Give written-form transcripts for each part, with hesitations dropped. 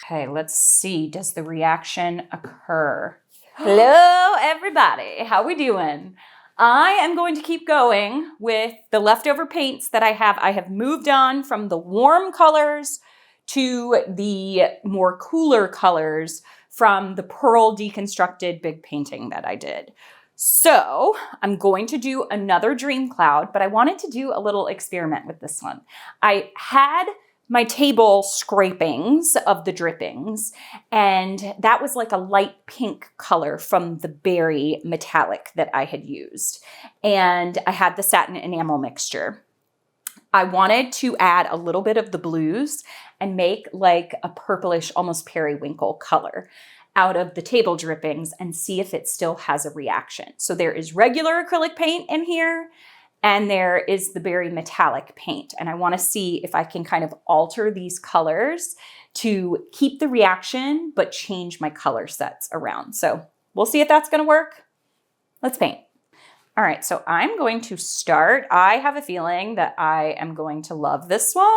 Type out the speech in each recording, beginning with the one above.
Okay, let's see. Does the reaction occur? Hello, everybody. How we doing? I am going to keep going with the leftover paints that I have. I have moved on from the warm colors to the more cooler colors from the pearl deconstructed big painting that I did. So I'm going to do another dream cloud, but I wanted to do a little experiment with this one. I had my table scrapings of the drippings, and that was like a light pink color from the berry metallic that I had used. And I had the satin enamel mixture. I wanted to add a little bit of the blues and make like a purplish, almost periwinkle color out of the table drippings and see if it still has a reaction. So there is regular acrylic paint in here, and there is the berry metallic paint. And I want to see if I can kind of alter these colors to keep the reaction, but change my color sets around. So we'll see if that's going to work. Let's paint. All right, so I'm going to start. I have a feeling that I am going to love this one.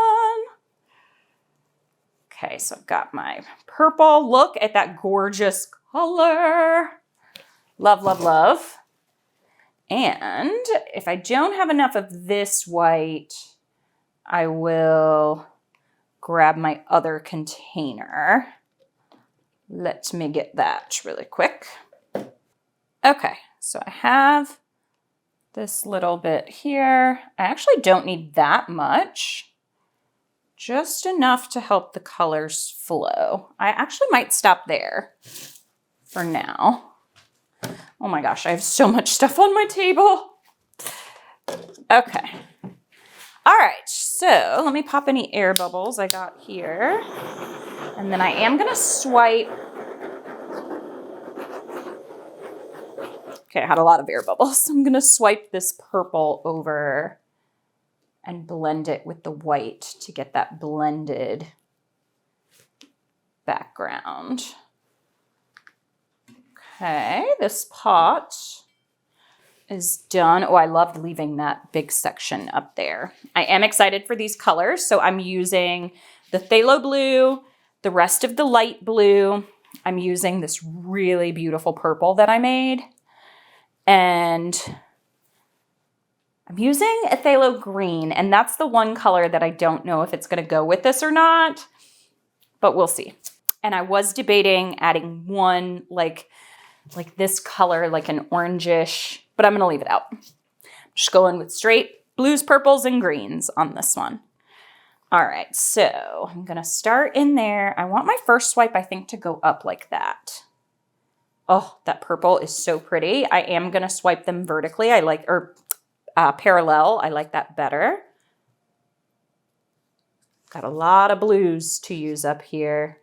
Okay, so I've got my purple. Look at that gorgeous color. Love, love, love. And if I don't have enough of this white, I will grab my other container. Let me get that really quick. Okay, so I have this little bit here. I actually don't need that much, just enough to help the colors flow. I actually might stop there for now. Oh my gosh, I have so much stuff on my table. Okay. All right, so let me pop any air bubbles I got here. And then I am gonna swipe. Okay, I had a lot of air bubbles. I'm gonna swipe this purple over and blend it with the white to get that blended background. Okay, this pot is done. Oh, I loved leaving that big section up there. I am excited for these colors. So I'm using the phthalo blue, the rest of the light blue. I'm using this really beautiful purple that I made. And I'm using a phthalo green, and that's the one color that I don't know if it's going to go with this or not, but we'll see. And I was debating adding one like this color, like an orangish, but I'm going to leave it out. I'm just going with straight blues, purples, and greens on this one. All right, so I'm going to start in there. I want my first swipe, I think, to go up like that. Oh, that purple is so pretty. I am going to swipe them vertically. I like, or parallel. I like that better. Got a lot of blues to use up here.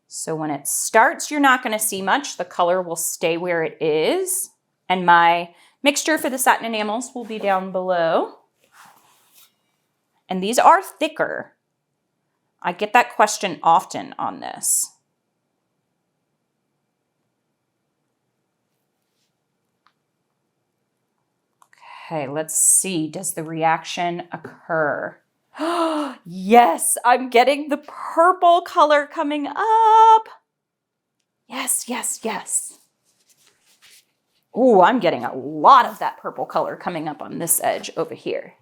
So when it starts, you're not going to see much. The color will stay where it is. And my mixture for the satin enamels will be down below. And these are thicker. I get that question often on this. Okay, let's see. Does the reaction occur? Yes, I'm getting the purple color coming up. Yes, yes, yes. Oh, I'm getting a lot of that purple color coming up on this edge over here.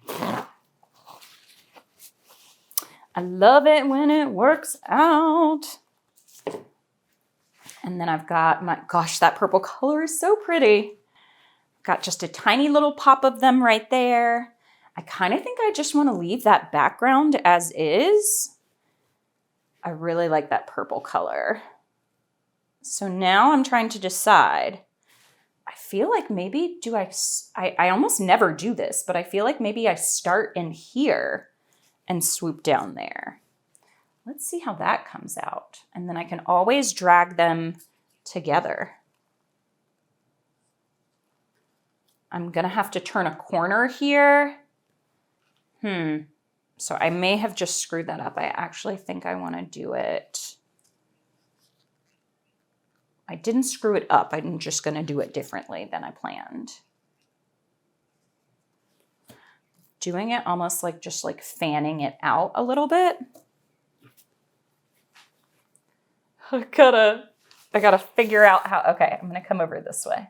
I love it when it works out. And then I've got my, gosh, that purple color is so pretty. Got just a tiny little pop of them right there. I kind of think I just want to leave that background as is. I really like that purple color. So now I'm trying to decide. I feel like maybe I almost never do this, but I feel like maybe I start in here and swoop down there. Let's see how that comes out. And then I can always drag them together. I'm gonna have to turn a corner here. So I may have just screwed that up. I actually think I want to do it. I didn't screw it up. I'm just going to do it differently than I planned. doing it almost like just like fanning it out a little bit. I gotta figure out how, okay, I'm gonna come over this way.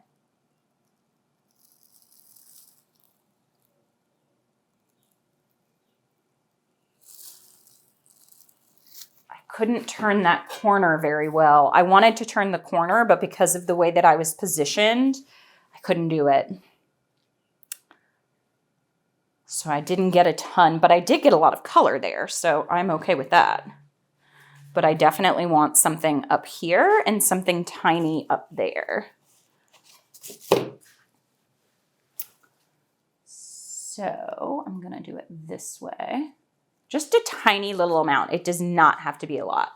I couldn't turn that corner very well. I wanted to turn the corner, but because of the way that I was positioned, I couldn't do it. So I didn't get a ton, but I did get a lot of color there, so I'm okay with that. But I definitely want something up here and something tiny up there. So I'm gonna do it this way. Just a tiny little amount. It does not have to be a lot.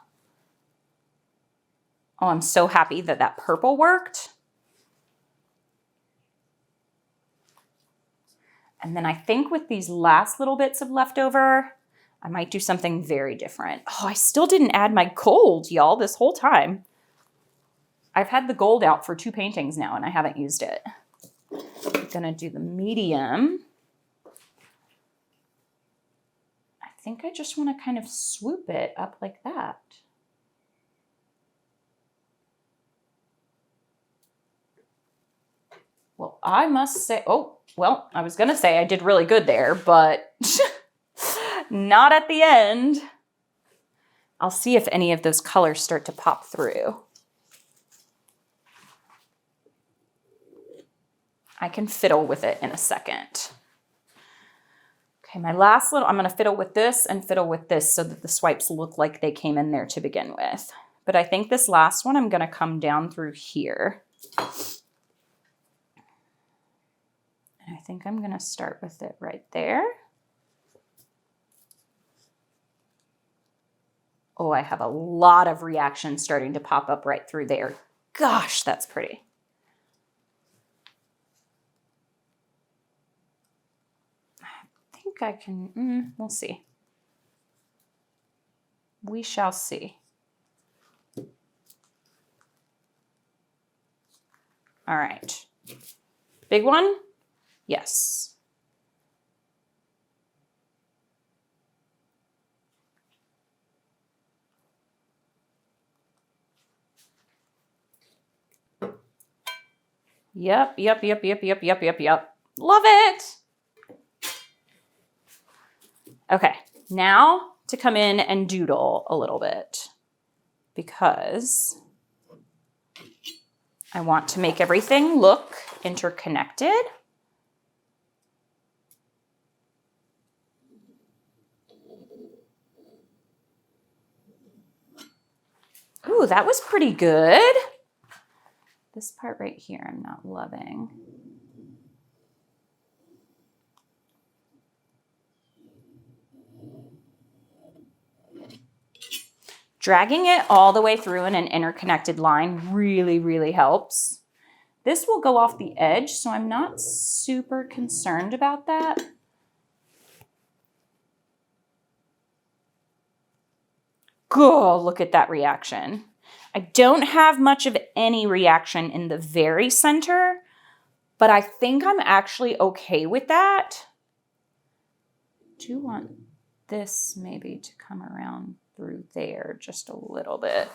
Oh, I'm so happy that that purple worked. And then I think with these last little bits of leftover, I might do something very different. Oh, I still didn't add my gold, y'all, this whole time. I've had the gold out for 2 paintings now and I haven't used it. I'm gonna do the medium. I think I just wanna kind of swoop it up like that. Well, I must say, oh, well, I was gonna say I did really good there, but not at the end. I'll see if any of those colors start to pop through. I can fiddle with it in a second. Okay, my last little, I'm gonna fiddle with this and fiddle with this so that the swipes look like they came in there to begin with. But I think this last one, I'm gonna come down through here. And I think I'm gonna start with it right there. Oh, I have a lot of reaction starting to pop up right through there. Gosh, that's pretty. I think I can, we'll see. We shall see. All right. Big one? Yes. Yep. Love it. Okay, now to come in and doodle a little bit because I want to make everything look interconnected. Ooh, that was pretty good. This part right here, I'm not loving. Dragging it all the way through in an interconnected line really, really helps. This will go off the edge, so I'm not super concerned about that. Oh, look at that reaction. I don't have much of any reaction in the very center, but I think I'm actually okay with that. I do want this maybe to come around through there just a little bit.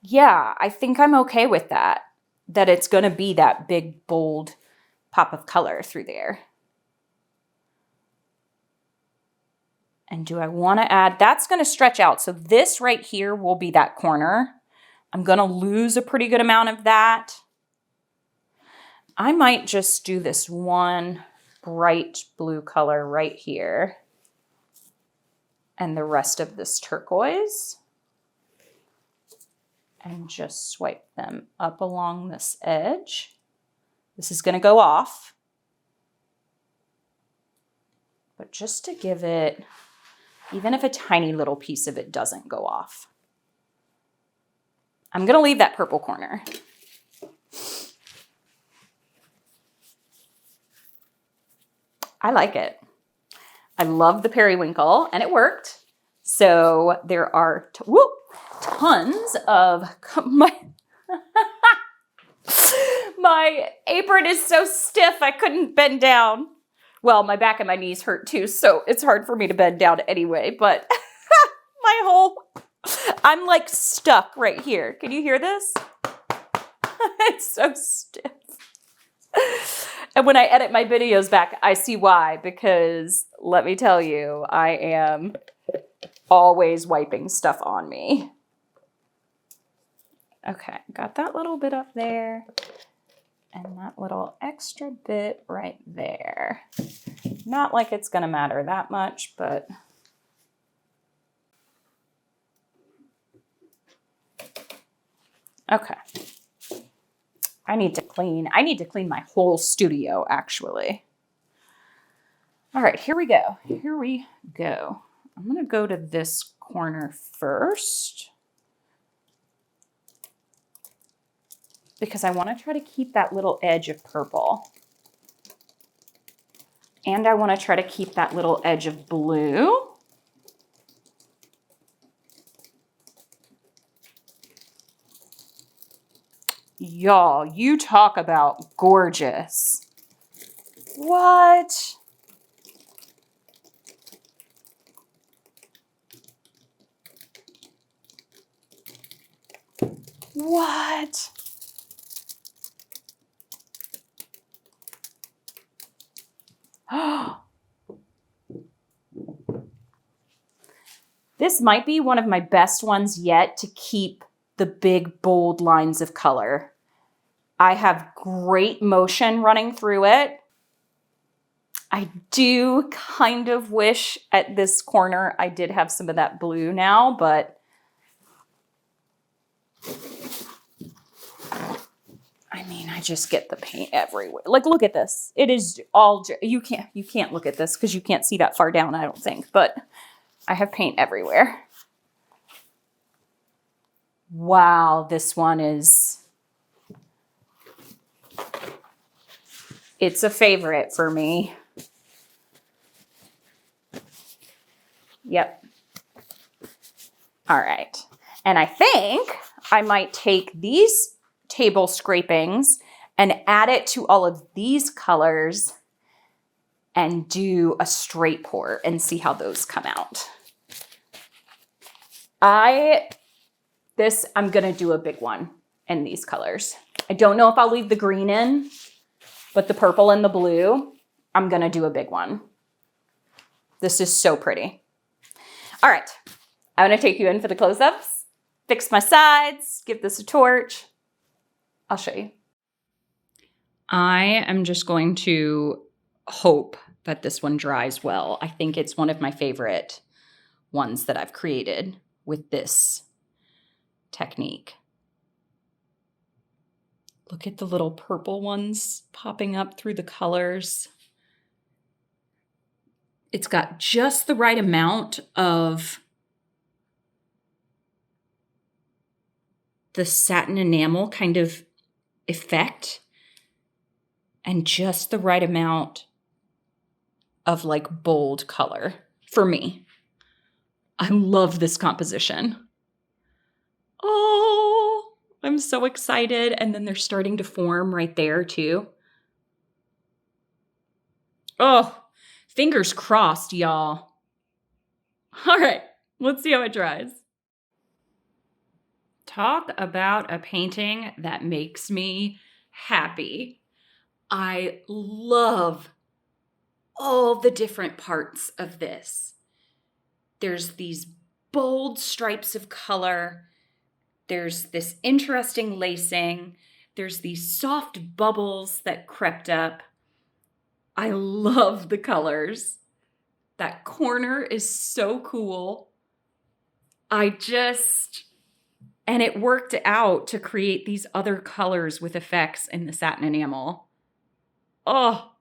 Yeah, I think I'm okay with that. That it's gonna be that big, bold pop of color through there. And do I wanna add, that's gonna stretch out. So this right here will be that corner. I'm gonna lose a pretty good amount of that. I might just do this one bright blue color right here and the rest of this turquoise and just swipe them up along this edge. This is going to go off, but just to give it, even if a tiny little piece of it doesn't go off, I'm going to leave that purple corner. I like it. I love the periwinkle and it worked. So there are tons of my My apron is so stiff, I couldn't bend down. Well, my back and my knees hurt too, so it's hard for me to bend down anyway, but I'm like stuck right here. Can you hear this? It's so stiff. And when I edit my videos back, I see why, because let me tell you, I am always wiping stuff on me. Okay, got that little bit up there and that little extra bit right there. Not like it's gonna matter that much, but okay. I need to clean my whole studio, actually. All right, here we go. Here we go. I'm gonna go to this corner first because I want to try to keep that little edge of purple. And I want to try to keep that little edge of blue. Y'all, you talk about gorgeous. What? What? This might be one of my best ones yet to keep the big, bold lines of color. I have great motion running through it. I do kind of wish at this corner I did have some of that blue now, but I mean, I just get the paint everywhere. Like, look at this. It is all, you can't look at this because you can't see that far down, I don't think, but I have paint everywhere. Wow, this one is, it's a favorite for me. Yep. All right. And I think I might take these table scrapings and add it to all of these colors and do a straight pour and see how those come out. I'm gonna do a big one in these colors. I don't know if I'll leave the green in, but the purple and the blue, I'm gonna do a big one. This is so pretty. All right, I'm gonna take you in for the close-ups, fix my sides, give this a torch. I'll show you. I am just going to hope that this one dries well. I think it's one of my favorite ones that I've created with this technique. Look at the little purple ones popping up through the colors. It's got just the right amount of the satin enamel kind of effect and just the right amount of like bold color for me. I love this composition. Oh, I'm so excited. And then they're starting to form right there too. Oh, fingers crossed, y'all. All right, let's see how it dries. Talk about a painting that makes me happy. I love all the different parts of this. There's these bold stripes of color. There's this interesting lacing. There's these soft bubbles that crept up. I love the colors. That corner is so cool. And it worked out to create these other colors with effects in the satin enamel. Oh,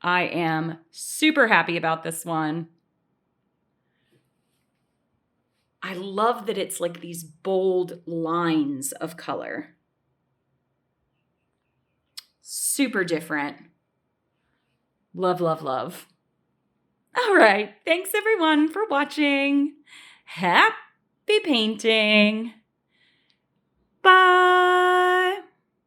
I am super happy about this one. I love that it's like these bold lines of color. Super different. Love, love, love. All right. Thanks everyone for watching. Happy painting.